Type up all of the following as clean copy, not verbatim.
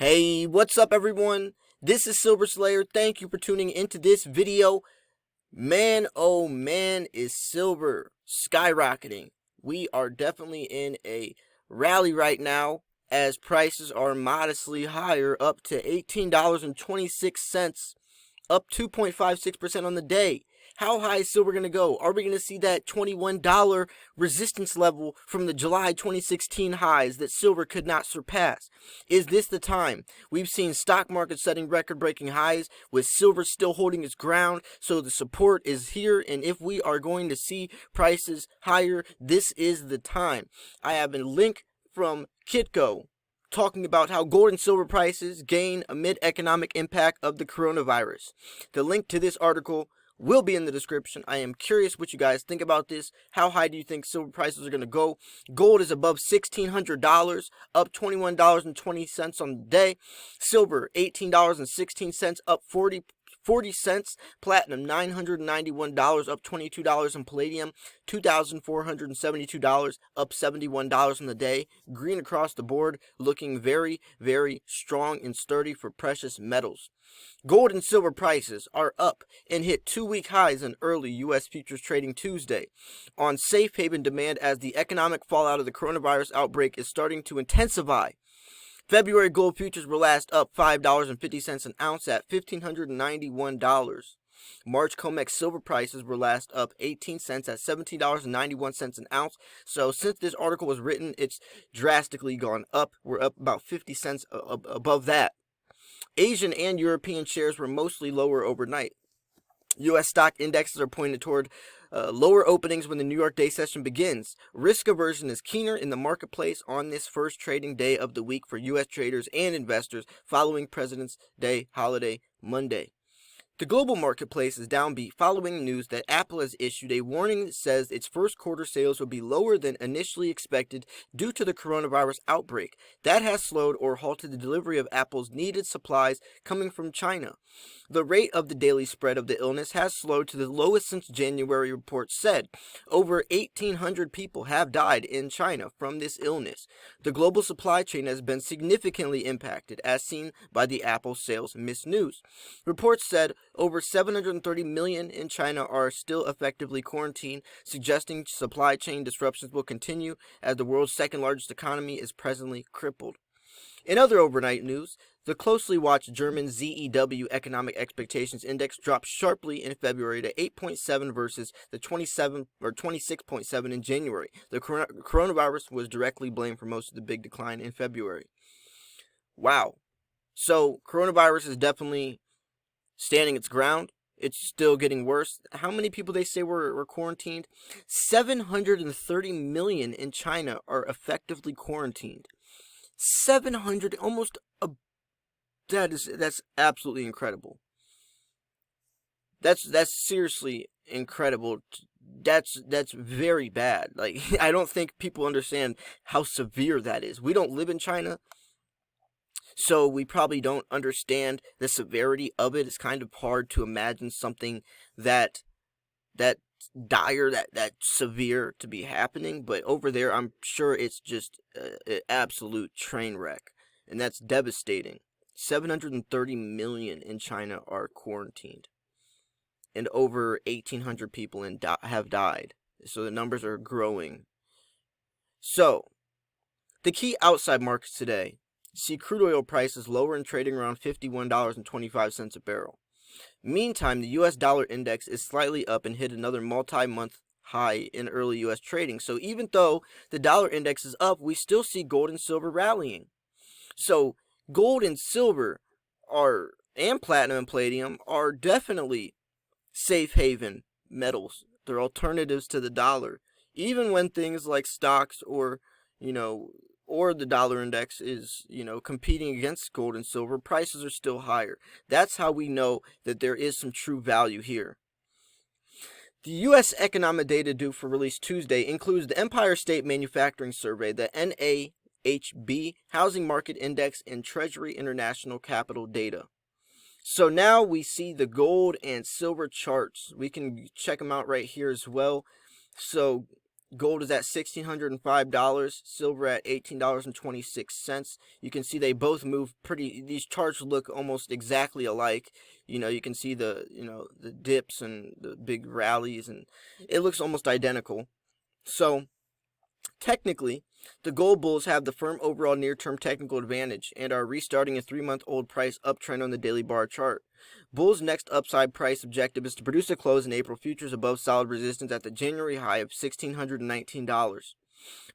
Hey, what's up everyone? This is Silver Slayer. Thank you for tuning into this video. Man, oh man, is silver skyrocketing. We are definitely in a rally right now as prices are modestly higher, up to $18.26, up 2.56% on the day. How high is silver going to go? Are we going to see that $21 resistance level from the July 2016 highs that silver could not surpass? Is this the time? We've seen stock markets setting record-breaking highs with silver still holding its ground, so the support is here, and if we are going to see prices higher, this is the time. I have a link from Kitco talking about how gold and silver prices gain amid economic impact of the coronavirus. The link to this article will be in the description. I am curious what you guys think about this. How high do you think silver prices are going to go? Gold is above $1,600, up $21.20 on the day. Silver, $18.16, up 40 cents. Platinum, $991, up $22. And palladium, $2,472, up $71 on the day. Green across the board, looking very, very strong and sturdy for precious metals. Gold and silver prices are up and hit two-week highs in early U.S. futures trading Tuesday on safe haven demand as the economic fallout of the coronavirus outbreak is starting to intensify. February gold futures were last up $5.50 an ounce at $1,591. March COMEX silver prices were last up 18 cents at $17.91 an ounce. So since this article was written, it's drastically gone up. We're up about 50 cents above that. Asian and European shares were mostly lower overnight. U.S. stock indexes are pointed toward lower openings when the New York day session begins. Risk aversion is keener in the marketplace on this first trading day of the week for U.S. traders and investors following President's Day holiday Monday. The global marketplace is downbeat following news that Apple has issued a warning that says its first quarter sales will be lower than initially expected due to the coronavirus outbreak. That has slowed or halted the delivery of Apple's needed supplies coming from China. The rate of the daily spread of the illness has slowed to the lowest since January, reports said. Over 1,800 people have died in China from this illness. The global supply chain has been significantly impacted, as seen by the Apple sales miss news. Reports said over 730 million in China are still effectively quarantined, suggesting supply chain disruptions will continue as the world's second largest economy is presently crippled. In other overnight news, the closely watched German ZEW Economic Expectations Index dropped sharply in February to 8.7 versus the 26.7 in January. The coronavirus was directly blamed for most of the big decline in February. Wow. So coronavirus is definitely standing its ground. It's still getting worse. How many people they say were quarantined? 730 million in China are effectively quarantined. 700, almost a, that's absolutely incredible. That's seriously incredible. That's very bad. Like, I don't think people understand how severe that is. We don't live in China, so we probably don't understand the severity of it. It's kind of hard to imagine something that dire, that severe to be happening. But over there, I'm sure it's just an absolute train wreck, and that's devastating. 730 million in China are quarantined, and over 1,800 people have died. So the numbers are growing. So the key outside markets today see crude oil prices lower and trading around $51.25 a barrel. Meantime, the U.S. dollar index is slightly up and hit another multi-month high in early U.S. trading. So even though the dollar index is up, we still see gold and silver rallying. So gold and silver and platinum and palladium are definitely safe haven metals. They're alternatives to the dollar. Even when things like stocks or the dollar index is, competing against gold and silver, prices are still higher. That's how we know that there is some true value here. The U.S. economic data due for release Tuesday includes the Empire State Manufacturing Survey, the NAHB Housing Market Index, and Treasury International Capital data. So now we see the gold and silver charts. We can check them out right here as well. So Gold is at $1,605, silver at $18.26. You can see they both move these charts look almost exactly alike. You can see the dips and the big rallies, and it looks almost identical. So technically, the gold bulls have the firm overall near-term technical advantage and are restarting a 3-month-old price uptrend on the daily bar chart. Bulls' next upside price objective is to produce a close in April futures above solid resistance at the January high of $1,619.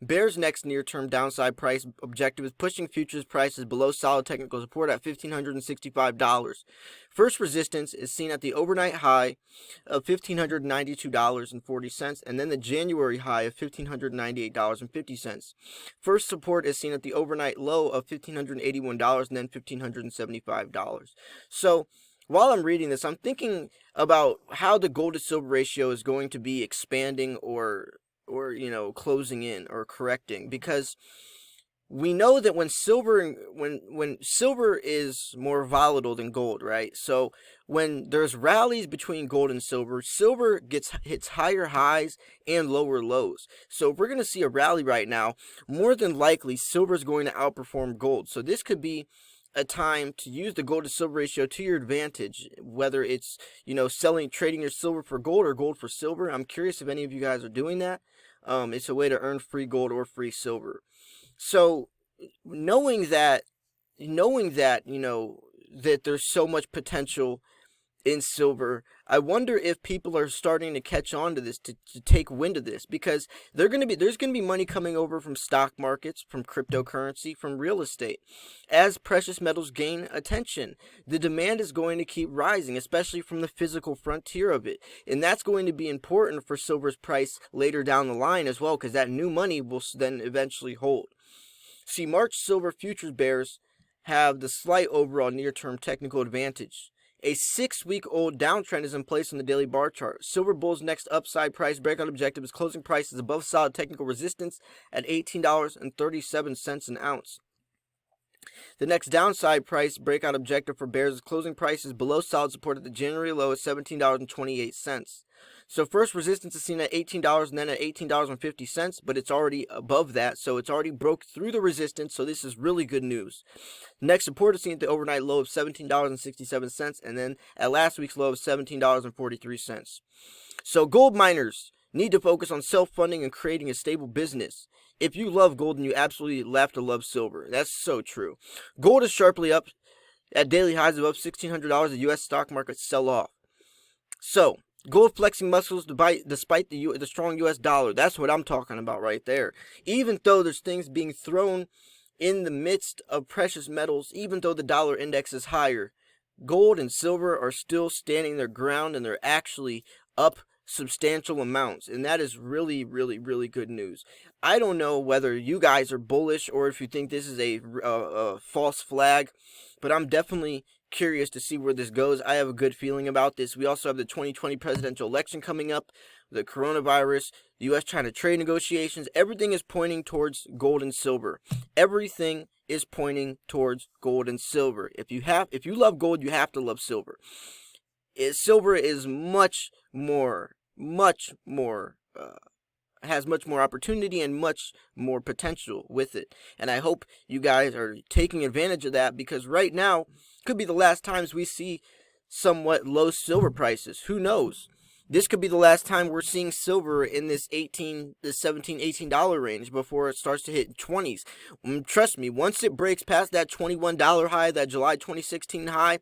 Bears' next near-term downside price objective is pushing futures prices below solid technical support at $1,565. First resistance is seen at the overnight high of $1,592.40 and then the January high of $1,598.50. First support is seen at the overnight low of $1,581 and then $1,575. So while I'm reading this, I'm thinking about how the gold to silver ratio is going to be expanding or closing in or correcting, because we know that when silver is more volatile than gold, right? So when there's rallies between gold and silver, silver hits higher highs and lower lows. So if we're going to see a rally right now, more than likely silver is going to outperform gold. So this could be a time to use the gold to silver ratio to your advantage, whether it's trading your silver for gold or gold for silver. I'm curious if any of you guys are doing that. It's a way to earn free gold or free silver. So knowing that that there's so much potential in silver, I wonder if people are starting to catch on to this, to take wind of this, because there's going to be money coming over from stock markets, from cryptocurrency, from real estate. As precious metals gain attention, the demand is going to keep rising, especially from the physical frontier of it. And that's going to be important for silver's price later down the line as well, because that new money will then eventually hold. See, March silver futures bears have the slight overall near-term technical advantage. A 6-week-old downtrend is in place on the daily bar chart. Silver bulls' next upside price breakout objective is closing prices above solid technical resistance at $18.37 an ounce. The next downside price breakout objective for bears is closing prices below solid support at the January low at $17.28. So first resistance is seen at $18 and then at $18.50, but it's already above that, so it's already broke through the resistance, so this is really good news. Next support is seen at the overnight low of $17.67 and then at last week's low of $17.43. So gold miners need to focus on self-funding and creating a stable business. If you love gold, then you absolutely have to love silver. That's so true. Gold is sharply up at daily highs above $1,600. The U.S. stock market sell off. So gold flexing muscles despite the strong U.S. dollar. That's what I'm talking about right there. Even though there's things being thrown in the midst of precious metals, even though the dollar index is higher, gold and silver are still standing their ground, and they're actually up substantial amounts, and that is really, really, really good news. I don't know whether you guys are bullish or if you think this is a false flag, but I'm definitely curious to see where this goes. I have a good feeling about this. We also have the 2020 presidential election coming up, the coronavirus, the U.S.-China trade negotiations. Everything is pointing towards gold and silver. Everything is pointing towards gold and silver. If you love gold, you have to love silver. Silver is has much more opportunity and much more potential with it. And I hope you guys are taking advantage of that, because right now could be the last times we see somewhat low silver prices. Who knows? This could be the last time we're seeing silver in this $17, $18 range before it starts to hit 20s. Trust me, once it breaks past that $21 high, that July 2016 high,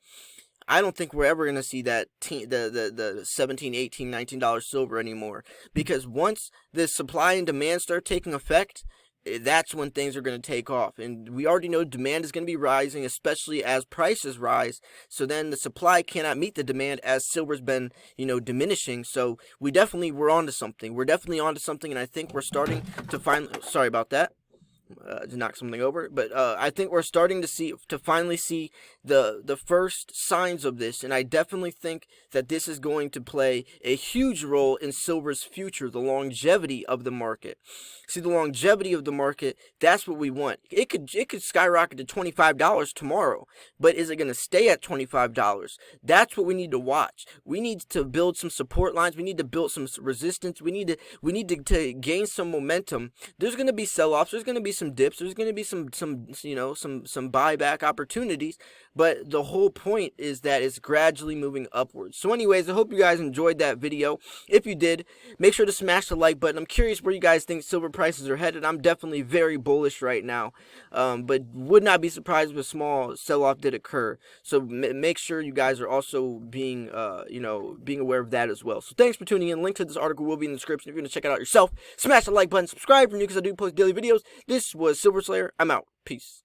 I don't think we're ever going to see that the $17, $18, $19 silver anymore. Because once the supply and demand start taking effect, that's when things are going to take off. And we already know demand is going to be rising, especially as prices rise. So then the supply cannot meet the demand as silver's been, diminishing. So we're onto something. We're definitely onto something, and I think we're starting to find. Sorry about that. to knock something over. But I think we're starting to finally see the first signs of this, and I definitely think that this is going to play a huge role in silver's future, the longevity of the market. See, the longevity of the market, that's what we want. It could skyrocket to $25 tomorrow, but is it going to stay at $25? That's what we need to watch. We need to build some support lines. We need to build some resistance. We need to gain some momentum. There's going to be sell-offs. There's going to be some dips. There's going to be some buyback opportunities. But the whole point is that it's gradually moving upwards. So anyways, I hope you guys enjoyed that video. If you did, make sure to smash the like button. I'm curious where you guys think silver prices are headed. I'm definitely very bullish right now, but would not be surprised if a small sell-off did occur. So make sure you guys are also being aware of that as well. So thanks for tuning in. Link to this article will be in the description if you're going to check it out yourself. Smash the like button, subscribe for me because I do post daily videos. This was Silver Slayer. I'm out. Peace.